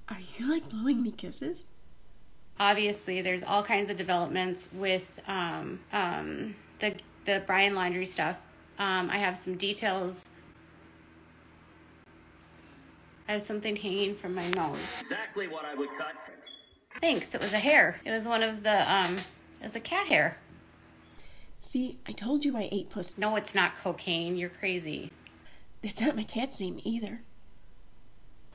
Are you like blowing me kisses? Obviously, there's all kinds of developments with the Brian Laundrie stuff. I have some details. I have something hanging from my nose. Exactly what I would cut. Thanks. It was a hair. It was one of the it was a cat hair. See, I told you I ate pussy. No, it's not cocaine. You're crazy. That's not my cat's name either.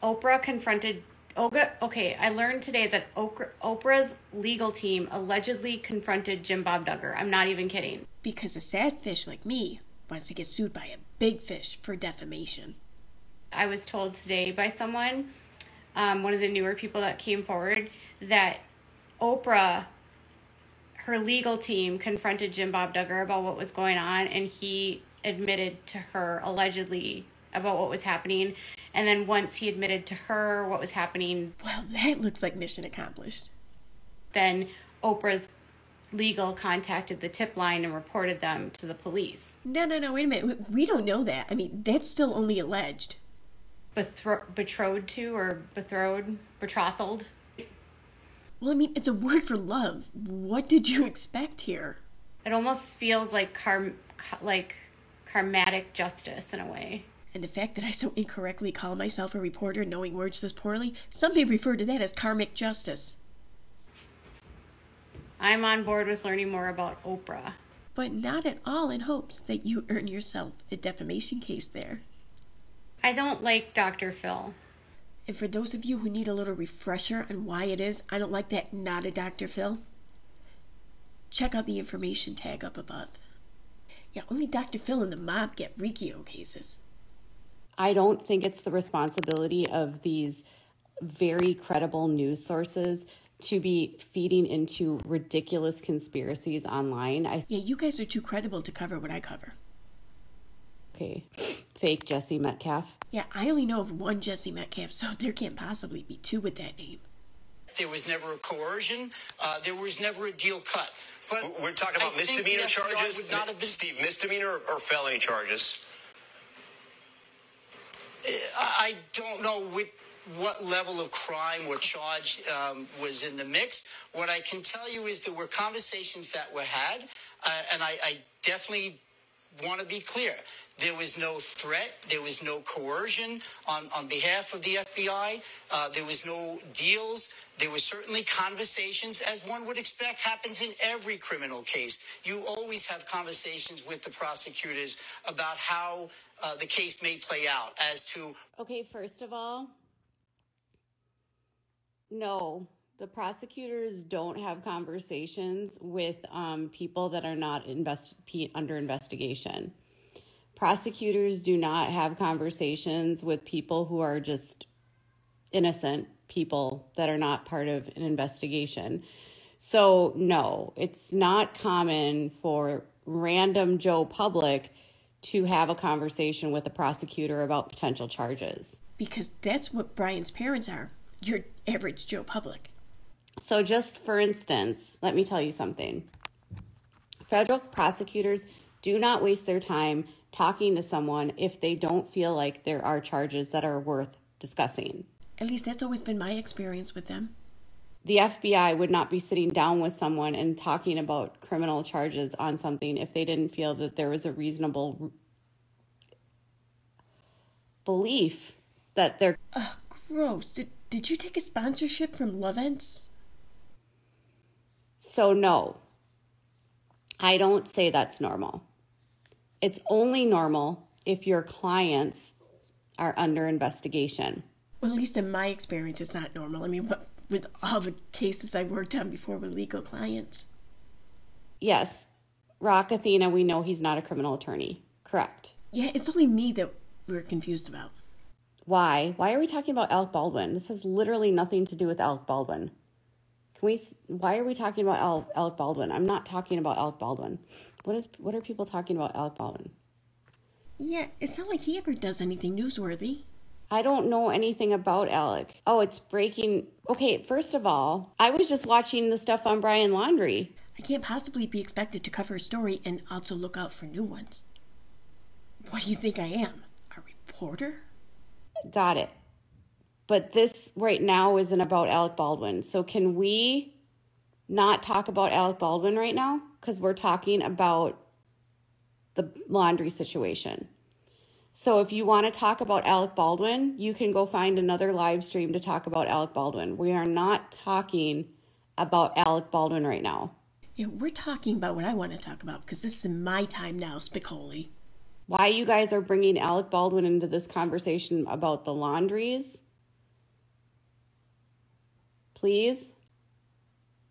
Oprah confronted... Okay, I learned today that Oprah's legal team allegedly confronted Jim Bob Duggar. I'm not even kidding. Because a sad fish like me wants to get sued by a big fish for defamation. I was told today by someone, one of the newer people that came forward, that Oprah, her legal team, confronted Jim Bob Duggar about what was going on, and he admitted to her allegedly about what was happening. And then once he admitted to her what was happening... Well, that looks like mission accomplished. Then Oprah's legal contacted the tip line and reported them to the police. No, wait a minute. We don't know that. I mean, that's still only alleged. Betrothed to or betrothed? Well, I mean, it's a word for love. What did you expect here? It almost feels like karmatic justice in a way. And the fact that I so incorrectly call myself a reporter knowing words this poorly, some may refer to that as karmic justice. I'm on board with learning more about Oprah. But not at all in hopes that you earn yourself a defamation case there. I don't like Dr. Phil. And for those of you who need a little refresher on why it is I don't like that not a Dr. Phil, check out the information tag up above. Yeah, only Dr. Phil and the mob get Riccio cases. I don't think it's the responsibility of these very credible news sources to be feeding into ridiculous conspiracies online. Yeah, you guys are too credible to cover what I cover. Okay, fake Jesse Metcalf. Yeah, I only know of one Jesse Metcalf, so there can't possibly be two with that name. There was never a coercion. There was never a deal cut. But we're talking about misdemeanor charges? Would not have been... Steve, misdemeanor or felony charges? I don't know what level of crime or charge was in the mix. What I can tell you is there were conversations that were had, and I definitely want to be clear. There was no threat. There was no coercion on behalf of the FBI. There was no deals. There were certainly conversations, as one would expect happens in every criminal case. You always have conversations with the prosecutors about how the case may play out as to... Okay, first of all, no, the prosecutors don't have conversations with people that are not under investigation. Prosecutors do not have conversations with people who are just innocent people that are not part of an investigation. So no, it's not common for random Joe Public to have a conversation with a prosecutor about potential charges. Because that's what Brian's parents are, your average Joe Public. So just for instance, let me tell you something. Federal prosecutors do not waste their time talking to someone if they don't feel like there are charges that are worth discussing. At least that's always been my experience with them. The FBI would not be sitting down with someone and talking about criminal charges on something if they didn't feel that there was a reasonable belief that they're... Ugh, gross. Did you take a sponsorship from Lovents? So no, I don't say that's normal. It's only normal if your clients are under investigation. Well, at least in my experience, it's not normal. I mean, with all the cases I worked on before with legal clients. Yes, Rock Athena, we know he's not a criminal attorney. Correct. Yeah, it's only me that we're confused about. Why? Why are we talking about Alec Baldwin? This has literally nothing to do with Alec Baldwin. Why are we talking about Alec Baldwin? I'm not talking about Alec Baldwin. What are people talking about Alec Baldwin? Yeah, it's not like he ever does anything newsworthy. I don't know anything about Alec. Oh, it's breaking. Okay, first of all, I was just watching the stuff on Brian Laundrie. I can't possibly be expected to cover a story and also look out for new ones. What do you think I am? A reporter? Got it. But this right now isn't about Alec Baldwin. So can we not talk about Alec Baldwin right now? Because we're talking about the laundry situation. So if you want to talk about Alec Baldwin, you can go find another live stream to talk about Alec Baldwin. We are not talking about Alec Baldwin right now. Yeah, we're talking about what I want to talk about because this is my time now, Spicoli. Why you guys are bringing Alec Baldwin into this conversation about the laundries? Please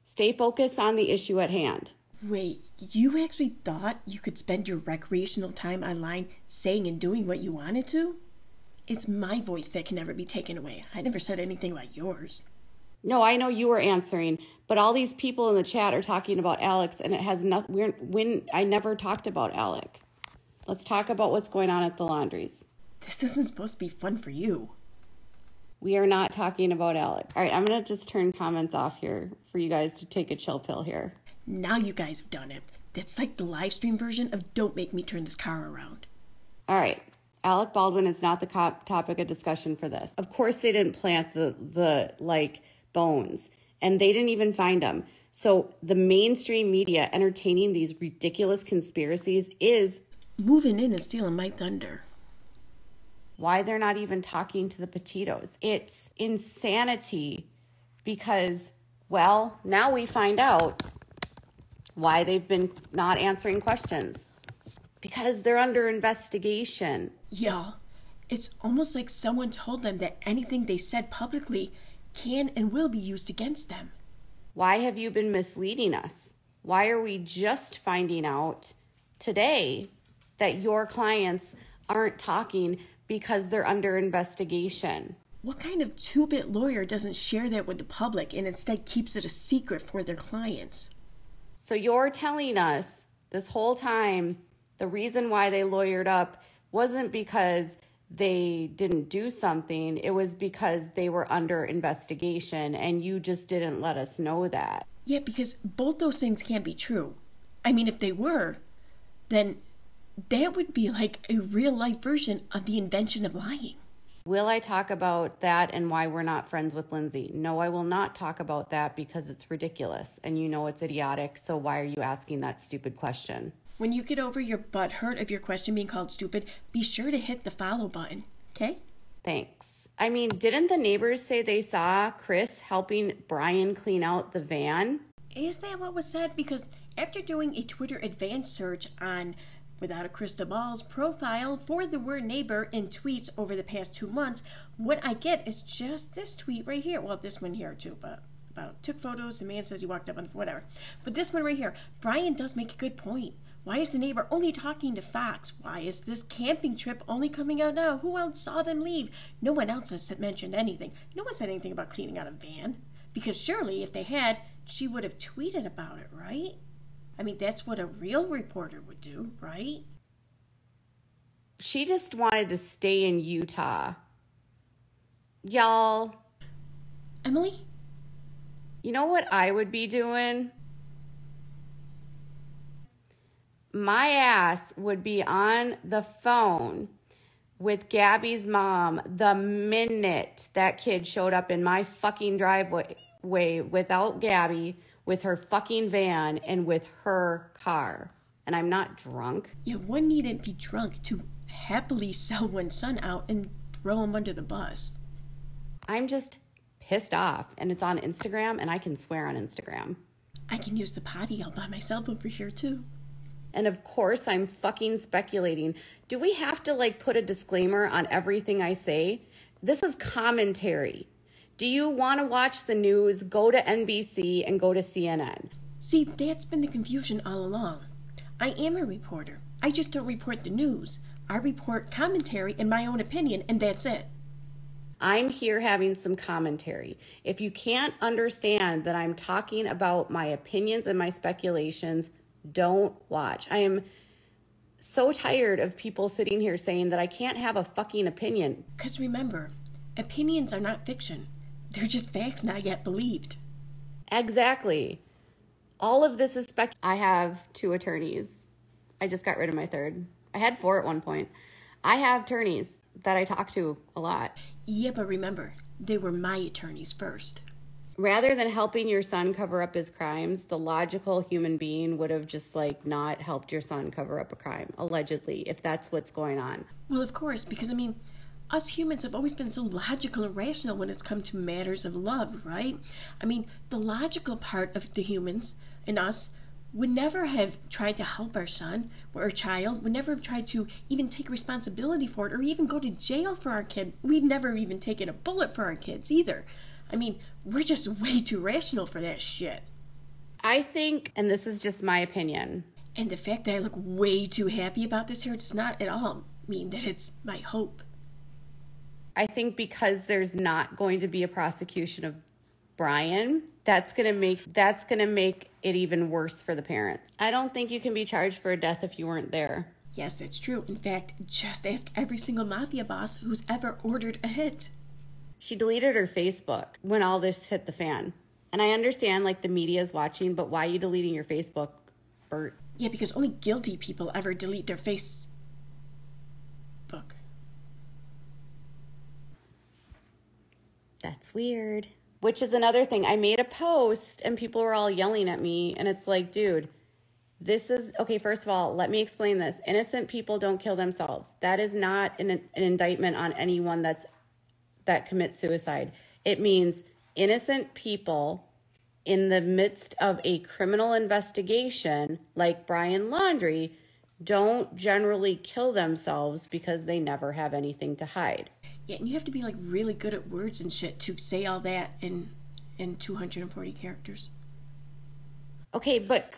stay focused on the issue at hand. Wait, you actually thought you could spend your recreational time online saying and doing what you wanted to? It's my voice that can never be taken away. I never said anything like yours. No, I know you were answering, but all these people in the chat are talking about Alex, and it has nothing. I never talked about Alec. Let's talk about what's going on at the laundries. This isn't supposed to be fun for you. We are not talking about Alec. All right, I'm going to just turn comments off here for you guys to take a chill pill here. Now you guys have done it. That's like the live stream version of Don't Make Me Turn This Car Around. All right. Alec Baldwin is not the topic of discussion for this. Of course they didn't plant the bones, and they didn't even find them. So the mainstream media entertaining these ridiculous conspiracies is moving in and stealing my thunder. Why they're not even talking to the Petitos. It's insanity because, well, now we find out why they've been not answering questions. Because they're under investigation. Yeah, it's almost like someone told them that anything they said publicly can and will be used against them. Why have you been misleading us? Why are we just finding out today that your clients aren't talking because they're under investigation? What kind of two-bit lawyer doesn't share that with the public and instead keeps it a secret for their clients? So you're telling us this whole time the reason why they lawyered up wasn't because they didn't do something. It was because they were under investigation and you just didn't let us know that. Yeah, because both those things can't be true. I mean, if they were, then that would be like a real-life version of the invention of lying. Will I talk about that and why we're not friends with Lindsay? No, I will not talk about that because it's ridiculous and you know it's idiotic. So why are you asking that stupid question? When you get over your butt hurt of your question being called stupid, be sure to hit the follow button, okay? Thanks. I mean, didn't the neighbors say they saw Chris helping Brian clean out the van? Is that what was said? Because after doing a Twitter advanced search on Without a Crystal Ball's profile for the word neighbor in tweets over the past 2 months, what I get is just this tweet right here. Well, this one here too, but about took photos, the man says he walked up on whatever. But this one right here, Brian does make a good point. Why is the neighbor only talking to Fox? Why is this camping trip only coming out now? Who else saw them leave? No one else has mentioned anything. No one said anything about cleaning out a van. Because surely if they had, she would have tweeted about it, right? I mean, that's what a real reporter would do, right? She just wanted to stay in Utah. Y'all. Emily? You know what I would be doing? My ass would be on the phone with Gabby's mom the minute that kid showed up in my fucking driveway without Gabby, with her fucking van and with her car. And I'm not drunk. Yeah, one needn't be drunk to happily sell one's son out and throw him under the bus. I'm just pissed off, and it's on Instagram, and I can swear on Instagram. I can use the potty all by myself over here too. And of course I'm fucking speculating. Do we have to put a disclaimer on everything I say? This is commentary. Do you want to watch the news? Go to NBC and go to CNN. See, that's been the confusion all along. I am a reporter. I just don't report the news. I report commentary and my own opinion, and that's it. I'm here having some commentary. If you can't understand that I'm talking about my opinions and my speculations, don't watch. I am so tired of people sitting here saying that I can't have a fucking opinion. Because remember, opinions are not fiction. They're just facts not yet believed. Exactly. All of this is I have 2 attorneys. I just got rid of my 3rd. I had 4 at one point. I have attorneys that I talk to a lot. Yeah, but remember, they were my attorneys first. Rather than helping your son cover up his crimes, the logical human being would have just like not helped your son cover up a crime, allegedly, if that's what's going on. Well, of course, because I mean, us humans have always been so logical and rational when it's come to matters of love, right? I mean, the logical part of the humans and us would never have tried to help our son or our child, would never have tried to even take responsibility for it or even go to jail for our kid. We've never even taken a bullet for our kids either. I mean, we're just way too rational for that shit. I think, and this is just my opinion, and the fact that I look way too happy about this here does not at all mean that it's my hope. I think because there's not going to be a prosecution of Brian, that's gonna make it even worse for the parents. I don't think you can be charged for a death if you weren't there. Yes, that's true. In fact, just ask every single mafia boss who's ever ordered a hit. She deleted her Facebook when all this hit the fan. And I understand, like, the media is watching, but why are you deleting your Facebook, Bert? Yeah, because only guilty people ever delete their Facebook. That's weird. Which is another thing. I made a post and people were all yelling at me. And it's like, dude, this is... Okay, first of all, let me explain this. Innocent people don't kill themselves. That is not an indictment on anyone that commits suicide. It means innocent people in the midst of a criminal investigation, like Brian Laundrie, don't generally kill themselves because they never have anything to hide. Yeah, and you have to be like really good at words and shit to say all that in 240 characters. Okay, but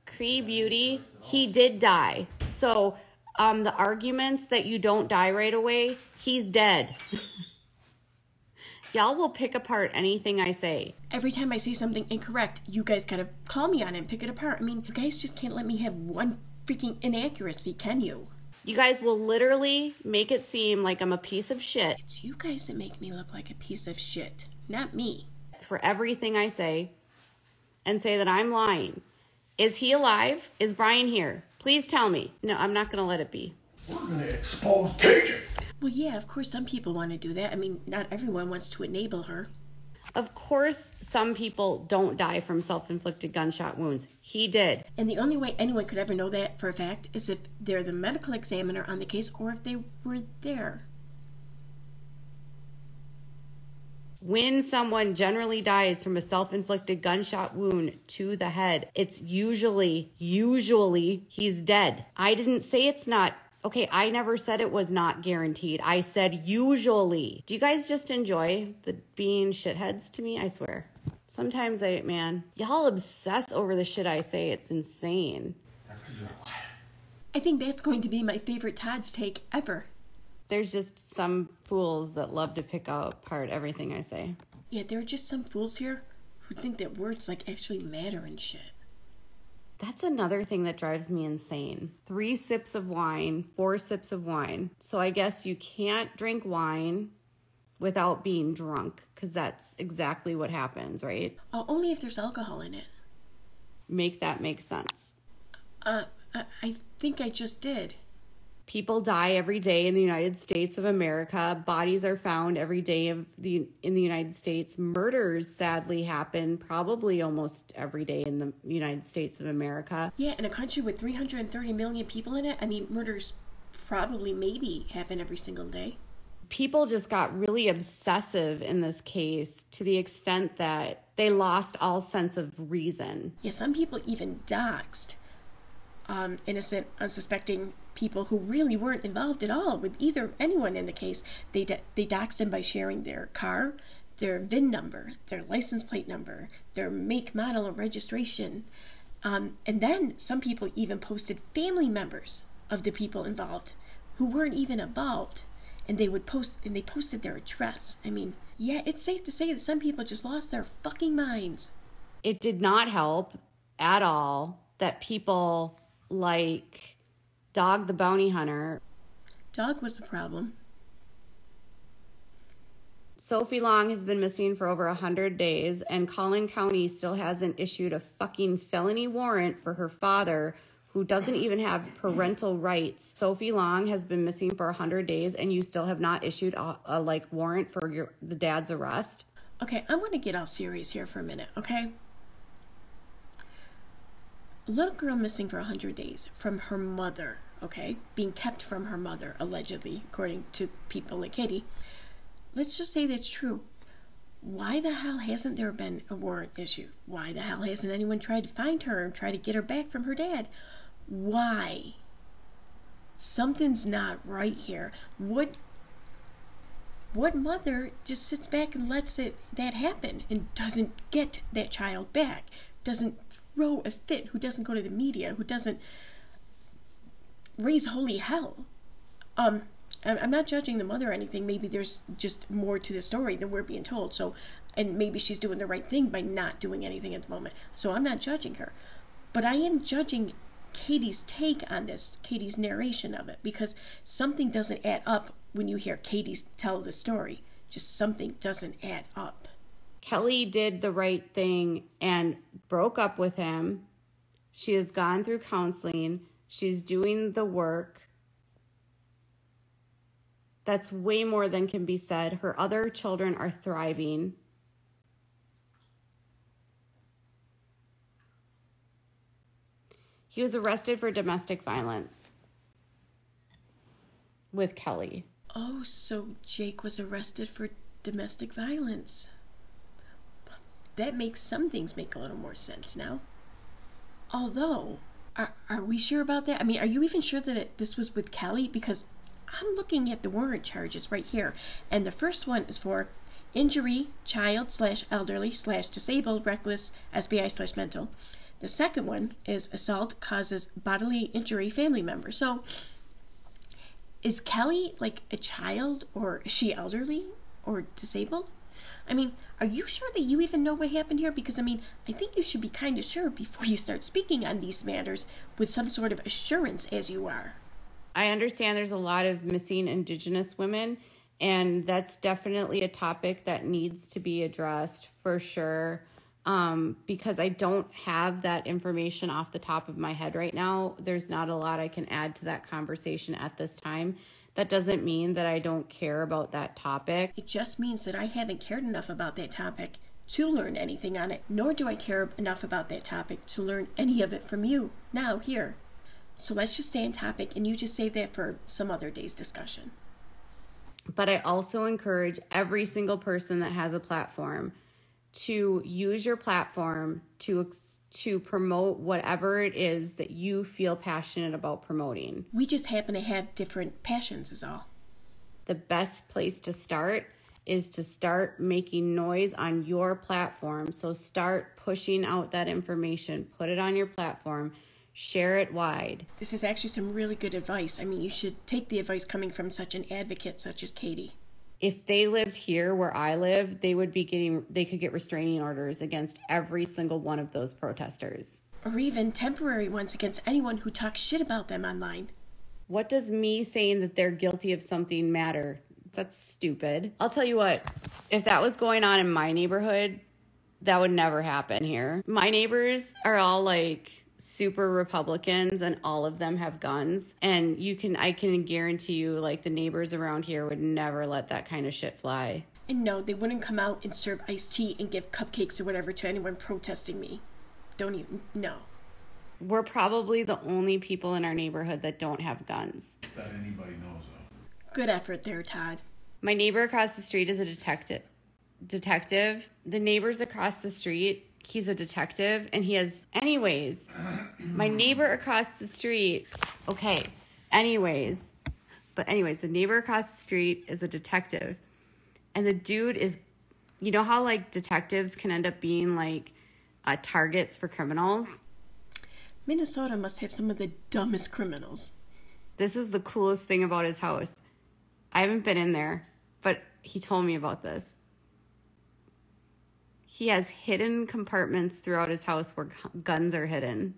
Cree Beauty, he did die. So the arguments that you don't die right away, he's dead. Y'all will pick apart anything I say. Every time I say something incorrect, you guys gotta call me on it and pick it apart. I mean, you guys just can't let me have one freaking inaccuracy, can you? You guys will literally make it seem like I'm a piece of shit. It's you guys that make me look like a piece of shit, not me. For everything I say, and say that I'm lying. Is he alive? Is Brian here? Please tell me. No, I'm not gonna let it be. We're gonna expose KJ. Well, yeah, of course some people want to do that. I mean, not everyone wants to enable her. Of course, some people don't die from self-inflicted gunshot wounds. He did. And the only way anyone could ever know that for a fact is if they're the medical examiner on the case or if they were there. When someone generally dies from a self-inflicted gunshot wound to the head, it's usually he's dead. I didn't say it's not. Okay, I never said it was not guaranteed. I said usually. Do you guys just enjoy being shitheads to me? I swear. Sometimes y'all obsess over the shit I say. It's insane. That's because you're a liar. I think that's going to be my favorite Todd's take ever. There's just some fools that love to pick apart everything I say. Yeah, there are just some fools here who think that words like actually matter and shit. That's another thing that drives me insane. 3 sips of wine, 4 sips of wine. So I guess you can't drink wine without being drunk, because that's exactly what happens, right? Only if there's alcohol in it. Make that make sense. I think I just did. People die every day in the United States of America. Bodies are found every day in the United States. Murders sadly happen probably almost every day in the United States of America. Yeah, in a country with 330 million people in it, I mean, murders probably maybe happen every single day. People just got really obsessive in this case to the extent that they lost all sense of reason. Yeah, some people even doxed innocent, unsuspecting people who really weren't involved at all with anyone in the case. They doxed them by sharing their car, their VIN number, their license plate number, their make, model, and registration. And then some people even posted family members of the people involved who weren't even involved. And they posted their address. I mean, yeah, it's safe to say that some people just lost their fucking minds. It did not help at all that people like Dog the Bounty Hunter. Dog was the problem. Sophie Long has been missing for over 100 days, and Collin County still hasn't issued a fucking felony warrant for her father, who doesn't even have parental rights. Sophie Long has been missing for 100 days and you still have not issued a warrant for the dad's arrest. Okay, I want to get all serious here for a minute, okay? A little girl missing for 100 days from her mother, okay? Being kept from her mother, allegedly, according to people like Katie. Let's just say that's true. Why the hell hasn't there been a warrant issued? Why the hell hasn't anyone tried to find her and try to get her back from her dad? Why? Something's not right here. What mother just sits back and lets that happen and doesn't get that child back? Doesn't throw a fit? Who doesn't go to the media? Who doesn't raise holy hell? I'm not judging the mother or anything. Maybe there's just more to the story than we're being told. So, and maybe she's doing the right thing by not doing anything at the moment. So I'm not judging her. But I am judging Katie's take on this, Katie's narration of it, because something doesn't add up when you hear Katie tell the story. Just something doesn't add up. Kelly did the right thing and broke up with him. She has gone through counseling. She's doing the work. That's way more than can be said. Her other children are thriving. He was arrested for domestic violence with Kelly. Oh, so Jake was arrested for domestic violence. That makes some things make a little more sense now. Although, are we sure about that? I mean, are you even sure that this was with Kelly? Because I'm looking at the warrant charges right here. And the first one is for injury, child/elderly/disabled, reckless, SBI/mental. The second one is assault causes bodily injury, family member. So is Kelly like a child, or is she elderly or disabled? I mean, are you sure that you even know what happened here? Because, I mean, I think you should be kind of sure before you start speaking on these matters with some sort of assurance as you are. I understand there's a lot of missing Indigenous women, and that's definitely a topic that needs to be addressed for sure. Because I don't have that information off the top of my head right now. There's not a lot I can add to that conversation at this time. That doesn't mean that I don't care about that topic. It just means that I haven't cared enough about that topic to learn anything on it, nor do I care enough about that topic to learn any of it from you, now, here. So let's just stay on topic, and you just save that for some other day's discussion. But I also encourage every single person that has a platform to use your platform to promote whatever it is that you feel passionate about promoting. We just happen to have different passions is all. The best place to start is to start making noise on your platform. So start pushing out that information, put it on your platform, share it wide. This is actually some really good advice. I mean, you should take the advice coming from such an advocate such as Katie. If they lived here where I live, they could get restraining orders against every single one of those protesters. Or even temporary ones against anyone who talks shit about them online. What does me saying that they're guilty of something matter? That's stupid. I'll tell you what, if that was going on in my neighborhood, that would never happen here. My neighbors are all like super Republicans, and all of them have guns, and I can guarantee you, like, the neighbors around here would never let that kind of shit fly. And no, they wouldn't come out and serve iced tea and give cupcakes or whatever to anyone protesting me. Don't even, no. We're probably the only people in our neighborhood that don't have guns. That anybody knows of. Good effort there, Todd. My neighbor across the street is a detective. The neighbors across the street, he's a detective, and he has... Anyways, my neighbor across the street... Okay, the neighbor across the street is a detective, and the dude is... You know how, like, detectives can end up being, like, targets for criminals? Minnesota must have some of the dumbest criminals. This is the coolest thing about his house. I haven't been in there, but he told me about this. He has hidden compartments throughout his house where guns are hidden.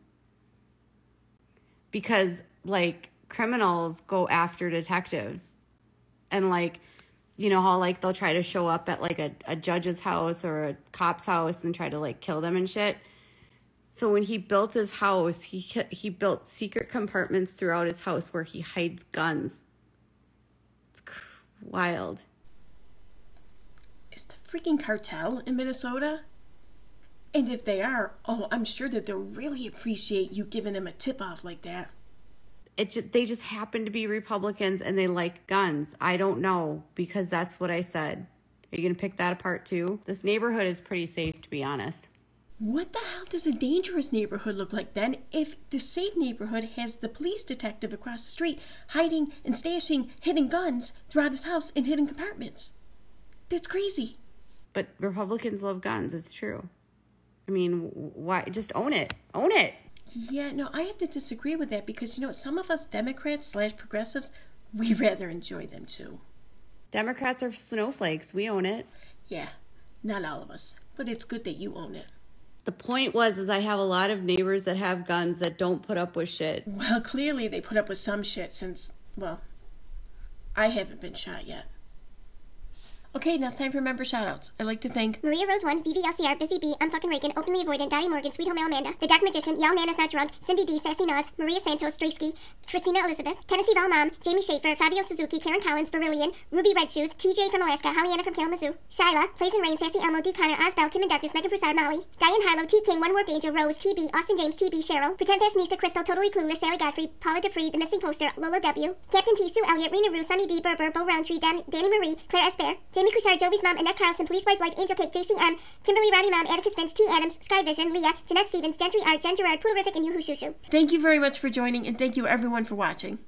Because, like, criminals go after detectives. And, like, you know how, like, they'll try to show up at, like, a judge's house or a cop's house and try to, like, kill them and shit? So when he built his house, he built secret compartments throughout his house where he hides guns. It's wild. Is the freaking cartel in Minnesota? And if they are, oh, I'm sure that they'll really appreciate you giving them a tip-off like that. They just happen to be Republicans and they like guns. I don't know, because that's what I said. Are you going to pick that apart too? This neighborhood is pretty safe, to be honest. What the hell does a dangerous neighborhood look like then if the safe neighborhood has the police detective across the street hiding and stashing hidden guns throughout his house in hidden compartments? That's crazy. But Republicans love guns. It's true. I mean, why? Just own it. Own it. Yeah, no, I have to disagree with that because, some of us Democrats/progressives, we rather enjoy them too. Democrats are snowflakes. We own it. Yeah, not all of us, but it's good that you own it. The point is I have a lot of neighbors that have guns that don't put up with shit. Well, clearly they put up with some shit since, well, I haven't been shot yet. Okay, now it's time for member shoutouts. I'd like to thank Maria Rose 1, VVLCR, Busy B, ImFcknRakin, Openly Avoidant, Dottie Morgan, Sweet Home Amanda, The Dark Magician, Y'all Nana's Not Drunk, Cindy D, Sassy Nas, Maria Santos, Straysky, Christina Elizabeth, Tennessee Val Mom, Jamie Schaefer, Fabio Suzuki, Karen Collins, Berillion, Ruby Red Shoes, TJ from Alaska, Hollyana from Kalamazoo, Shyla, Plays and Rain, Sassy Elmo, D. Connor, Osbell, Kim and Darkness, Megan Broussard, Molly, Diane Harlow, T. King, One Warped Angel, Rose, TB, Austin James, TB, Cheryl, Pretend Fashionista, Crystal, Totally Clueless, Sally Godfrey, Paula Dupree, The Missing Poster, Lola W, Captain T, Sue Elliott, Rena Rue, Sunny D, Berber, Bo Roundtree, Danny Marie, Claire Esper, Jamie Couchard, Jovi's Mom, Annette Carlson, Police Wife Light, Angel Cake, JCM, Kimberly Roddy Mom, Atticus Finch, T. Adams, Sky Vision, Leah, Jeanette Stevens, Gentry Art, Jen Gerard, Poodlerific, and Yoo-Hoo Shoo Shoo. Thank you very much for joining, and thank you everyone for watching.